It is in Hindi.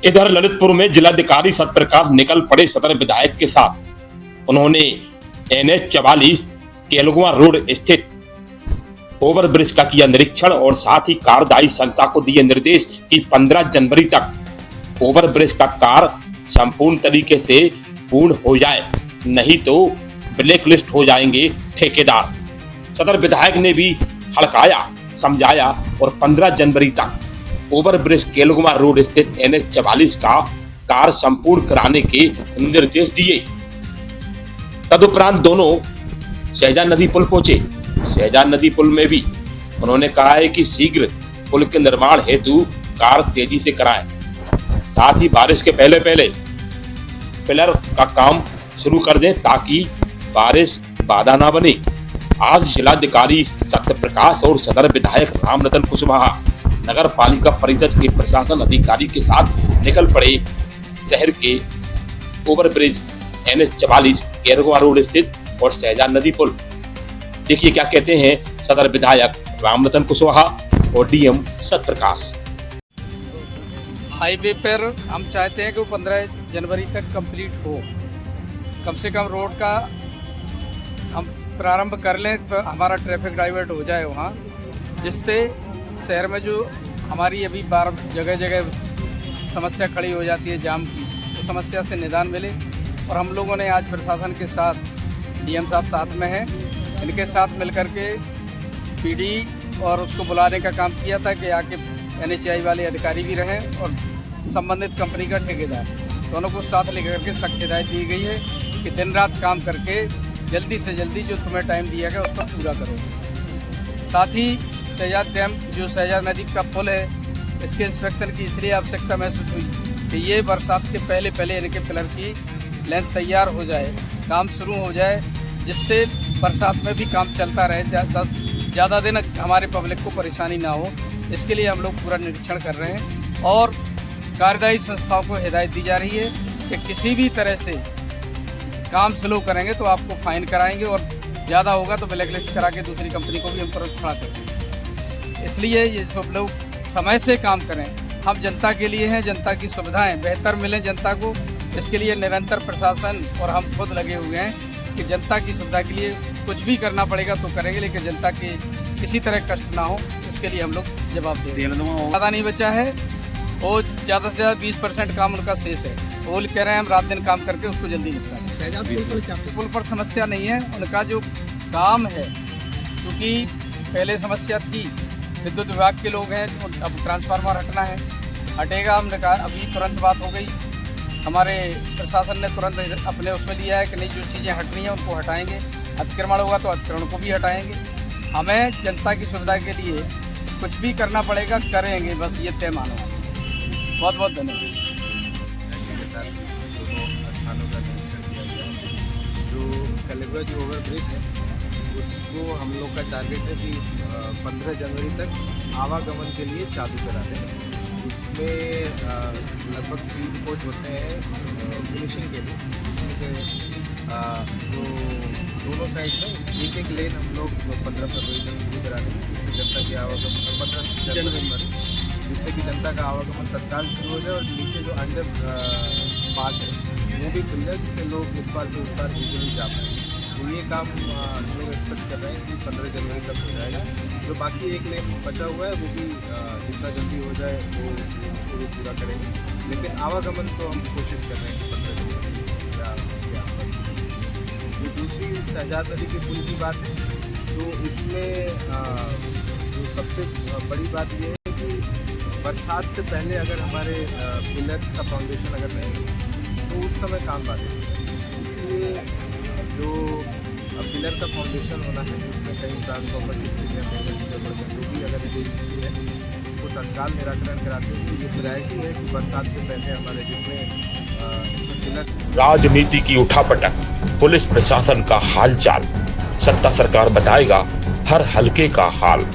इधर ललितपुर में जिलाधिकारी सत्यप्रकाश निकल पड़े सदर विधायक के साथ। उन्होंने NH-44 केलगुआ रोड स्थित ओवरब्रिज का किया निरीक्षण और साथ ही कार्यदायी संस्था को दिए निर्देश कि 15 जनवरी तक ओवरब्रिज का कार्य संपूर्ण तरीके से पूर्ण हो जाए, नहीं तो ब्लैक लिस्ट हो जाएंगे ठेकेदार। सदर विधायक ने भी हड़काया, समझाया और 15 जनवरी तक ओवरब्रिज केलगुआ रोड स्थित NH-44 का कार्य संपूर्ण कराने के निर्देश दिए। तदुपरांत दोनों शहजाद नदी पुल पहुंचे। शहजाद नदी पुल में भी उन्होंने कहा है कि शीघ्र पुल के निर्माण हेतु कार्य तेजी से कराएं, साथ ही बारिश के पहले पहले पिलर का काम शुरू कर दें ताकि बारिश बाधा न बने। आज जिलाधिकारी सत्यप्रकाश और सदर विधायक रामरतन कुशवाहा नगर पालिका परिषद के प्रशासन अधिकारी के साथ निकल पड़े शहर के ओवरब्रिज NH-44 केलगुआ रोड स्थित और शहजाद नदी पुल। देखिए क्या कहते हैं सदर विधायक रामरतन कुशवाहा और DM सत्यप्रकाश। हाईवे पर हम चाहते हैं कि वो 15 जनवरी तक कंप्लीट हो, कम से कम रोड का हम प्रारंभ कर लें, हमारा ट्रैफिक डाइवर्ट हो जाए वहाँ, जिससे शहर में जो हमारी अभी बार जगह जगह समस्या खड़ी हो जाती है जाम की, तो समस्या से निदान मिले। और हम लोगों ने आज प्रशासन के साथ, DM साहब साथ में हैं, इनके साथ मिलकर के PD और उसको बुलाने का काम किया था कि आके NHAI वाले अधिकारी भी रहें और संबंधित कंपनी का ठेकेदार, दोनों को साथ लेकर के सख्त हिदायत दी गई है कि दिन रात काम करके जल्दी से जल्दी जो तुम्हें टाइम दिया गया उसको पूरा करो। साथ ही शहजाद डैम, जो शहजाद नदी का पुल है, इसके इंस्पेक्शन की इसलिए आवश्यकता महसूस हुई कि ये बरसात के पहले पहले इनके पिलर की लेंथ तैयार हो जाए, काम शुरू हो जाए, जिससे बरसात में भी काम चलता रहे, ज़्यादा दिन हमारे पब्लिक को परेशानी ना हो। इसके लिए हम लोग पूरा निरीक्षण कर रहे हैं और कार्यदायी संस्थाओं को हिदायत दी जा रही है कि किसी भी तरह से काम स्लो करेंगे तो आपको फाइन कराएंगे और ज़्यादा होगा तो ब्लैक लिस्ट करा के दूसरी कंपनी को भी हम तुरंत खड़ा कर देंगे। इसलिए ये सब लोग समय से काम करें। हम जनता के लिए हैं, जनता की सुविधाएं बेहतर मिलें जनता को, इसके लिए निरंतर प्रशासन और हम खुद लगे हुए हैं कि जनता की सुविधा के लिए कुछ भी करना पड़ेगा तो करेंगे, लेकिन जनता के किसी तरह कष्ट ना हो, इसके लिए हम लोग जवाब दे रहे हैं। ज़्यादा नहीं बचा है, वो ज़्यादा से ज़्यादा 20% काम उनका शेष है। वो कह रहे हैं हम रात दिन काम करके उसको जल्दी निपटा दें। पुल पर समस्या नहीं है, उनका जो काम है, क्योंकि पहले समस्या थी, विद्युत विभाग के लोग हैं, अब ट्रांसफार्मर हटना है, हटेगा। हमने कहा अभी तुरंत बात हो गई, हमारे प्रशासन ने तुरंत अपने उसमें लिया है कि नहीं, जो चीज़ें हटनी हैं उनको हटाएंगे, अतिक्रमण होगा तो अतिक्रमण को भी हटाएंगे। हमें जनता की सुविधा के लिए कुछ भी करना पड़ेगा, करेंगे, बस ये तय मानो। बहुत बहुत धन्यवाद। स्थानों का निरीक्षण किया गया। जो केलगुआ जो ओवरब्रिज है उसको हम लोग का टारगेट है कि 15 जनवरी तक आवागमन के लिए चालू करा दें। उसमें लगभग 3 कोच होते हैं फिनिशिंग के लिए, जो दोनों साइड में एक लेन हम लोग 15 फरवरी तक शुरू करा देंगे, जनता की आवागमन 15 जनवरी, जिससे कि जनता का आवागमन तत्काल शुरू हो जाए और नीचे जो अंडर पास है वो भी खुल जाए, जिससे लोग इस पार से उस पार इजीली जा पाए। तो ये काम हम लोग एक्सपेक्ट कर रहे हैं कि 15 जनवरी तक हो जाएगा। जो बाकी एक लेन बचा हुआ है वो भी जितना जल्दी हो जाए वो उसको भी पूरा करेंगे, लेकिन आवागमन तो हम कोशिश कर रहे हैं 15 जनवरी या उसके आसपास। जो दूसरी शहजाद नदी के पुल की बात है, तो इसमें जो सबसे बड़ी बात ये है कि बरसात से पहले अगर हमारे पिलर्स का फाउंडेशन अगर नहीं तो उस समय काम बाधित है। इसलिए जो पिलर का फाउंडेशन होना है उसमें कहीं ट्रांसफॉर्मर की जो भी अगर स्थिति है उसको तत्काल निराकरण कराते हैं। ये प्रायोरिटी है कि बरसात से पहले हमारे जितने पिलर। राजनीति की उठापटक, पुलिस प्रशासन का हालचाल, सत्ता सरकार बताएगा हर हलके का हाल।